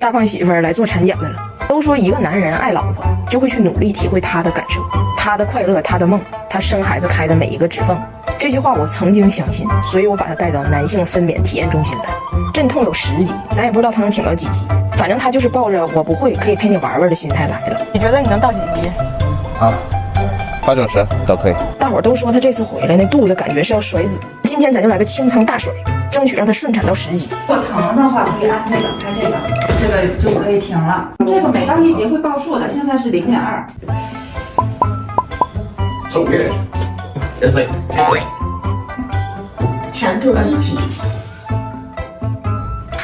大胖媳妇儿来做产检来了。都说一个男人爱老婆，就会去努力体会她的感受，她的快乐，她的梦，她生孩子开的每一个指缝。这句话我曾经相信，所以我把她带到男性分娩体验中心来。阵痛有10级，咱也不知道她能挺到几级，反正她就是抱着我不会，可以陪你玩玩的心态来了。你觉得你能到几级？啊，8、9、10都可以。大伙儿都说她这次回来那肚子感觉是要甩子，今天咱就来个清仓大甩，争取让她顺产到10级。如果疼的话，可以按这个，开这个，这个就可以停了。这个每到1级会报数的，现在是0.2。So weird. It's like tickling. 强度1级。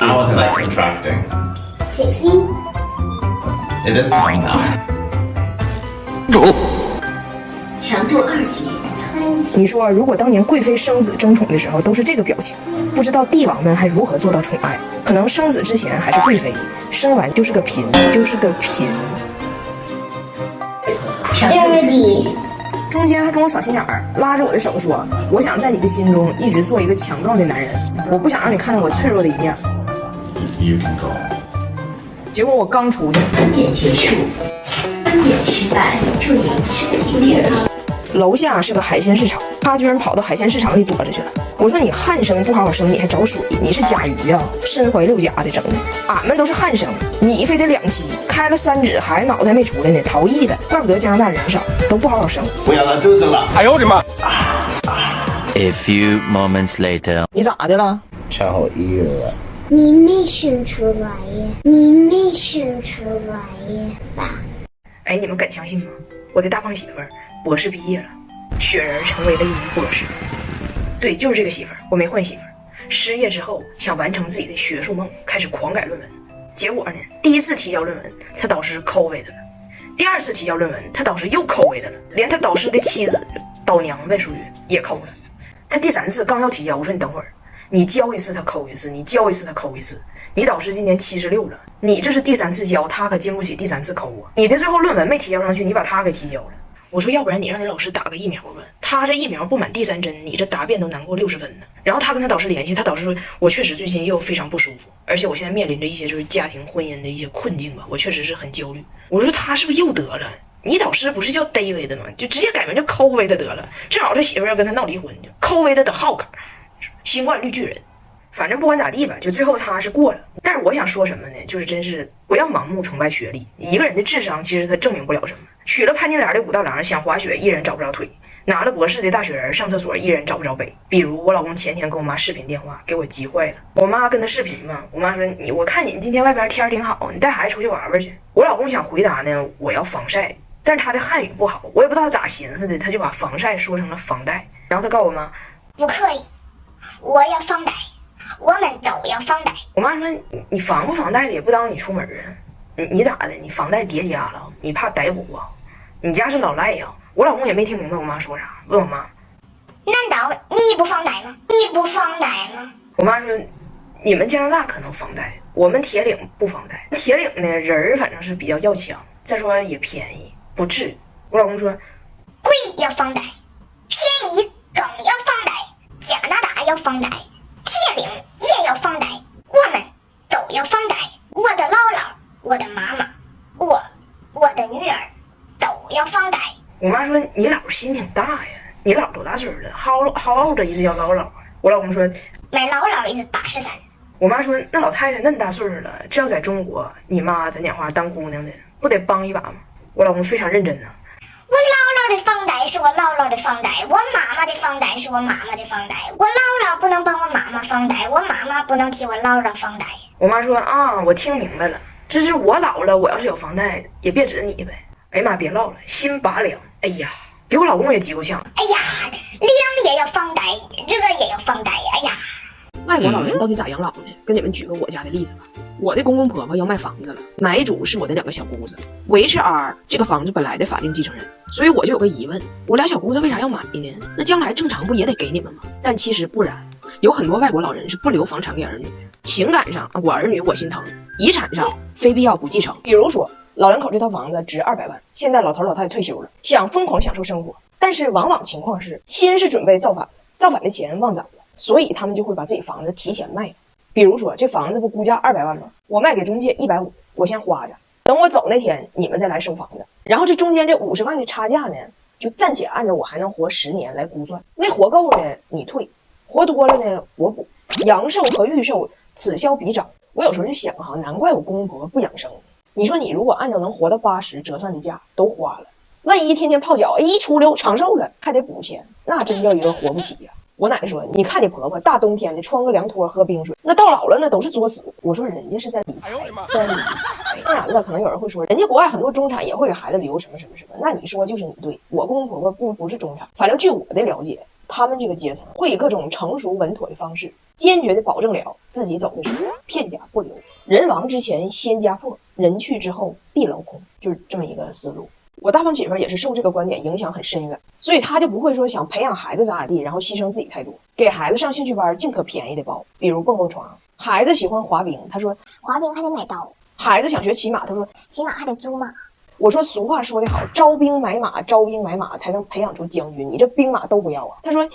Now it's like contracting. 16. It is time now. 强度2级。你说，如果当年贵妃生子争宠的时候都是这个表情，不知道帝王们还如何做到宠爱？可能生子之前还是贵妃，生完就是个嫔，就是个嫔。2级。中间还跟我耍心眼儿，拉着我的手说：“我想在你的心中一直做一个强壮的男人，我不想让你看到我脆弱的一面。” You can go. 结果我刚出去，分娩结束，分娩失败，祝您身体健康。楼下是个海鲜市场，他居然跑到海鲜市场里躲着去了。我说你汉生不好好生，你还找水？你是甲鱼呀、身怀6甲的整的。俺们都是汉生，你非得2期，开了3指还脑袋没出来呢，逃逸了。怪不得加拿大人少，都不好好生。不要拉肚子了！哎呦我的妈！ A few moments later. 你咋的了？产后1月了。你没生出来呀，你没生出来呀，爸。哎，你们敢相信吗？我的大胖媳妇儿博士毕业了，雪人成为了一名博士。对，就是这个媳妇儿，我没换媳妇儿。失业之后想完成自己的学术梦，开始狂改论文。结果呢，第1次提交论文，他导师抠为的了；第2次提交论文，他导师又抠为的了，连他导师的妻子导娘呗，属于也抠了。他第3次刚要提交，我说你等会儿，你交一次他抠一次，你交一次他抠一次。你导师今年76了，你这是第3次交，他可经不起第3次抠啊！你的最后论文没提交上去，你把他给提交了。我说要不然你让你老师打个疫苗吧，他这疫苗不满第3针，你这答辩都难过60分呢。然后他跟他导师联系，他导师说，我确实最近又非常不舒服，而且我现在面临着一些就是家庭婚姻的一些困境吧，我确实是很焦虑。我说他是不是又得了？你导师不是叫 David 的吗？就直接改名叫 COVID 得了，正好这媳妇要跟他闹离婚，就 COVID 的浩克，新冠绿巨人。反正不管咋地吧，就最后他是过了。但是我想说什么呢？就是真是不要盲目崇拜学历，一个人的智商其实他证明不了什么。娶了潘金莲的武大郎，想滑雪依然找不着腿；拿了博士的大学人上厕所依然找不着北。比如我老公前天跟我妈视频电话，给我急坏了。我妈跟他视频嘛，我妈说我看你今天外边天挺好，你带孩子出去玩玩去。我老公想回答呢，我要防晒，但是他的汉语不好，我也不知道咋寻思的，他就把防晒说成了防带。然后他告诉我妈，不可以，我要防带，我们都要防带。我妈说你防不防带的也不当你出门啊，你咋的？你防带叠加了，你怕逮捕啊？你家是老赖呀？我老公也没听明白我妈说啥，问我妈，难道你不防带吗？你不防带吗？我妈说你们加拿大可能防带，我们铁岭不防带。铁岭呢人反正是比较要强，再说也便宜，不治。我老公说贵要防带，便宜更要防带，加拿大要防带，铁岭也要防带，我们都要防带。我的姥姥，我的妈妈，我的女儿都要防带。我妈说你姥心挺大呀，你姥多大岁了？好着一直叫姥姥啊。我老公说买姥姥也是83。我妈说那老太太那么大岁数了，这要在中国，你妈咱讲话当姑娘的，不得帮一把吗？我老公非常认真呢。我姥姥的房贷是我姥姥的房贷，我妈妈的房贷是我妈妈的房贷。我姥姥不能帮我妈妈房贷，我妈妈不能替我姥姥房贷。我妈说啊，我听明白了，这是我老了，我要是有房贷也别指你呗。哎呀妈，别唠了，心拔凉。哎呀，给我老公也急够呛。哎呀，凉也要房贷，热也要房贷。哎呀，外国老人到底咋养老呢？跟你们举个我家的例子吧。我的公公婆婆要卖房子了，买主是我的2个小姑子，我 HR 这个房子本来的法定继承人，所以我就有个疑问，我俩小姑子为啥要买呢？那将来正常不也得给你们吗？但其实不然，有很多外国老人是不留房产给儿女，情感上我儿女我心疼，遗产上非必要不继承。比如说老两口这套房子值200万，现在老头老太太退休了，想疯狂享受生活，但是往往情况是心是准备造反，造反的钱忘攒了，所以他们就会把自己房子提前卖。比如说这房子不估价200万吗？我卖给中介150，我先花着，等我走那天你们再来收房子。然后这中间这50万的差价呢，就暂且按照我还能活10年来估算，没活够呢你退，活多了呢我补。阳寿和预寿此消彼长。我有时候就想哈，难怪我公公婆婆不养生。你说你如果按照能活到80折算的价都花了，万一天天泡脚，一出溜长寿了还得补钱，那真叫一个活不起呀。我奶奶说，你看你婆婆大冬天的穿个凉拖喝冰水，那到老了那都是作死。我说人家是在理财，在理财。当然了，可能有人会说，人家国外很多中产也会给孩子留什么什么什么，那你说就是你对。我公公婆婆不是中产，反正据我的了解，他们这个阶层会以各种成熟稳妥的方式，坚决的保证了自己走的时候片甲不留，人亡之前先家破，人去之后必劳空，就是这么一个思路。我大胖媳妇也是受这个观点影响很深远，所以她就不会说想培养孩子咋地，然后牺牲自己太多，给孩子上兴趣班尽可便宜的报，比如蹦蹦床。孩子喜欢滑冰，他说滑冰还得买刀。孩子想学骑马，他说骑马还得租马。我说俗话说得好，招兵买马，招兵买马才能培养出将军，你这兵马都不要啊。他说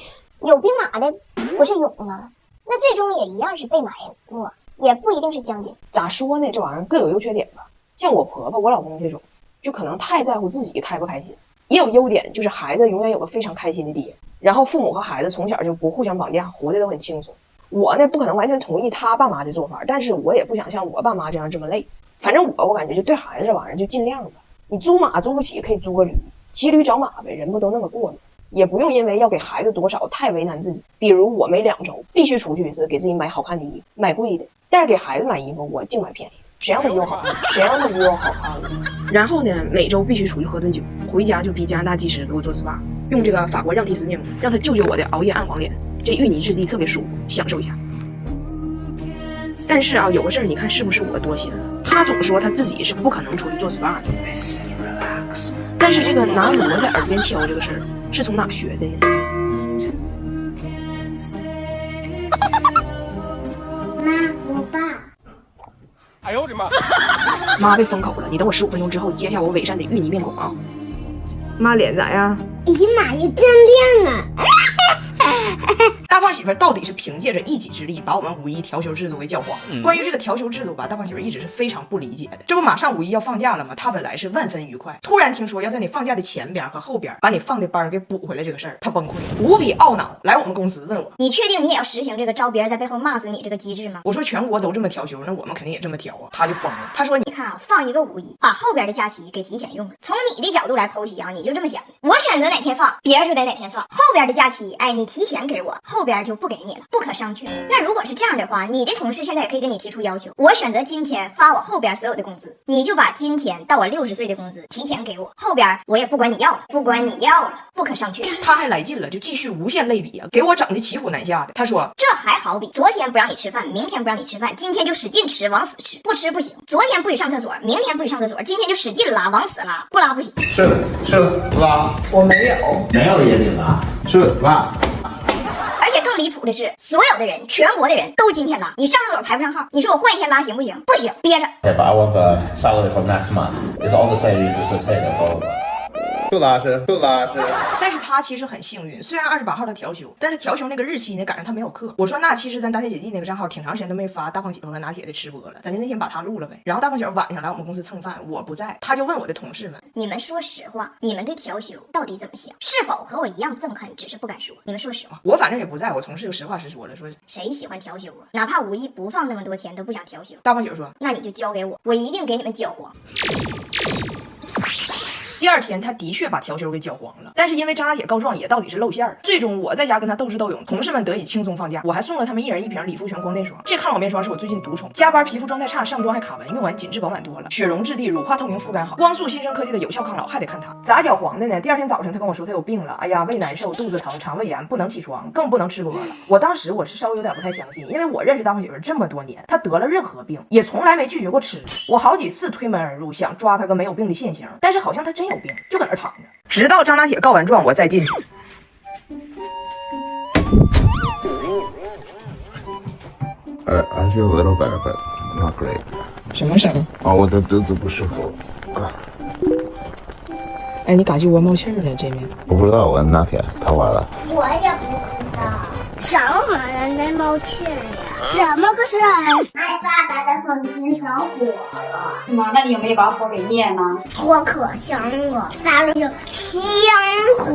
有兵马的不是勇吗？那最终也一样是被埋没，也不一定是将军。咋说呢，这玩意儿各有优缺点吧。像我婆婆我老公这种就可能太在乎自己开不开心，也有优点，就是孩子永远有个非常开心的爹，然后父母和孩子从小就不互相绑架，活得都很轻松。我呢不可能完全同意他爸妈的做法，但是我也不想像我爸妈这样这么累。反正我感觉就对孩子这玩意儿就尽量吧。你租马租不起可以租个驴，骑驴找马呗，人不都那么过吗？也不用因为要给孩子多少太为难自己。比如我每2周必须出去一次，给自己买好看的衣服，买贵的，但是给孩子买衣服我净买便宜的。谁让他约好看，谁让他约好看了。然后呢，每周必须出去喝顿酒，回家就逼加拿大技师给我做 SPA， 用这个法国让提斯面膜，让他救救我的熬夜暗黄脸。这芋泥质地特别舒服，享受一下。但是啊，有个事儿，你看是不是我多心了？他总说他自己是不可能出去做 SPA 的，但是这个拿锣在耳边敲这个事儿是从哪学的呢？妈，我爸。哎呦我的妈！妈被封口了，你等我15分钟之后揭下我伪善的芋泥面孔啊！妈脸咋样？哎呀妈呀，真亮啊！大胖媳妇到底是凭借着一己之力把我们五一调休制度给搅黄了。关于这个调休制度吧，大胖媳妇一直是非常不理解的。这不马上五一要放假了吗？她本来是万分愉快，突然听说要在你放假的前边和后边把你放的班给补回来这个事儿，她崩溃，无比懊恼，来我们公司问我：你确定你也要实行这个招别人在背后骂死你这个机制吗？我说全国都这么调休，那我们肯定也这么调啊。她就疯了，她说你看啊，放一个五一，把后边的假期给提前用了。从你的角度来剖析啊，你就这么想的：我选择哪天放，别人就得哪天放。后边的假期，哎，你提前给我，后边就不给你了，不可上去。那如果是这样的话，你的同事现在也可以跟你提出要求，我选择今天发我后边所有的工资，你就把今天到我60岁的工资提前给我，后边我也不管你要了，不管你要了，不可上去。他还来劲了，就继续无限类比啊，给我整的骑虎难下的。他说这还好比昨天不让你吃饭，明天不让你吃饭，今天就使劲吃，往死吃，不吃不行。昨天不许上厕所，明天不许上厕所，今天就使劲拉，往死拉，不拉不行。去拉，我没有，没有也得拉，去拉。而且更离谱的是，所有的人，全国的人都今天拉，你上厕所排不上号，你说我换一天拉行不行？不行，憋着。 Okay, but I want the salary from next month. It's all the same. You just take it over. 就拉是。但是他其实很幸运，虽然28号他调休，但是调休那个日期呢赶上他没有课。我说那其实咱大铁姐弟那个账号挺长时间都没发大胖媳妇和拿铁的吃播了，咱就那天把他录了呗。然后大胖媳妇晚上来我们公司蹭饭，我不在，他就问我的同事们：你们说实话，你们对调休到底怎么想？是否和我一样憎恨，只是不敢说？你们说实话。我反正也不在，我同事就实话实说了，说谁喜欢调休啊？哪怕五一不放那么多天都不想调休。大胖媳妇说，那你就交给我，我一定给你们搅黄。第二天他的确把调休给搅黄了，但是因为张大铁告状也到底是露馅儿，最终我在家跟他斗智斗勇，同事们得以轻松放假，我还送了他们1人1瓶理肤泉光电霜。这抗老面霜是我最近独宠，加班皮肤状态差，上妆还卡纹，用完紧致饱满多了，雪绒质地，乳化透明，肤感好，光速新生科技的有效抗老，还得看它咋搅黄的呢？第二天早上他跟我说他有病了，哎呀，胃难受，肚子疼，肠胃炎，不能起床，更不能吃播了。我当时我是稍微有点不太相信，因为我认识大胖媳妇这么多年，她得了任何病也从来没拒绝过吃，我好几次推门而入想抓她个没有病的现行，但是好像她真有病，就搁那躺。直到张大铁告完状，我再进去。I feel a little better, but not great. 什么声？哦，我的肚子不舒服。哎，你嘎叽窝冒气了，这面。我不知道，我问拿铁，他玩了。我也不知道，什么人在冒气呀？怎么个事儿？俺爸爸的风琴上火了。是吗？那你有没有把火给灭呢？火可香了，发了个香火。